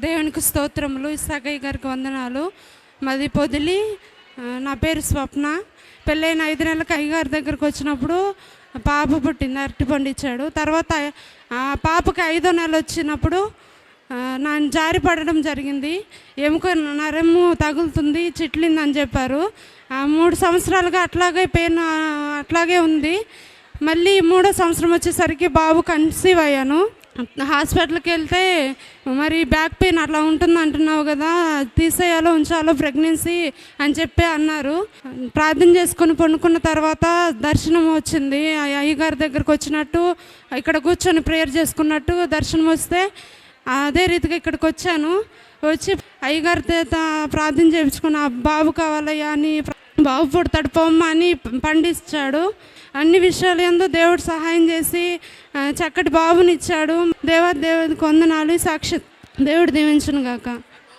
దేవునికి స్తోత్రములు. ఇస్సాకయ్య గారికి వందనాలు. మాది పొదిలి. నా పేరు స్వప్న. పెళ్ళైన 5 నెలలకు అయ్యగారి దగ్గరకు వచ్చినప్పుడు పాప పుట్టింది. అరటిపండు ఇచ్చాడు. తర్వాత ఆ పాపకి 5వ నెల వచ్చినప్పుడు నేను జారి పడడం జరిగింది. ఎముక నరము తగులుతుంది, చిట్లిందని చెప్పారు. 3 సంవత్సరాలుగా అట్లాగే పెయిన్ అట్లాగే ఉంది. మళ్ళీ 3వ సంవత్సరం వచ్చేసరికి బాబు కన్సీవ్ అయ్యాను. హాస్పిటల్కి వెళ్తే మరి బ్యాక్ పెయిన్ అట్లా ఉంటుంది అంటున్నావు కదా, తీసేయాలో ఉంచాలో ప్రెగ్నెన్సీ అని చెప్పి అన్నారు. ప్రార్థన చేసుకొని పండుకున్న తర్వాత దర్శనం వచ్చింది. అయ్యగారి దగ్గరకు వచ్చినట్టు ఇక్కడ కూర్చొని ప్రేయర్ చేసుకున్నట్టు దర్శనం వస్తే అదే రీతిగా ఇక్కడికి వచ్చాను. వచ్చి అయ్యగారి చేత ప్రార్థన చేయించుకుని బాబు కావాలయ్యా అని, బాబు పుడతాడు పొమ్మ అని పండిస్తాడు. అన్ని విషయాలు ఎందు దేవుడు సహాయం చేసి చక్కటి బాబునిచ్చాడు. దేవుడికి వందనాలు. సాక్షి దేవుడు దీవించును గాక.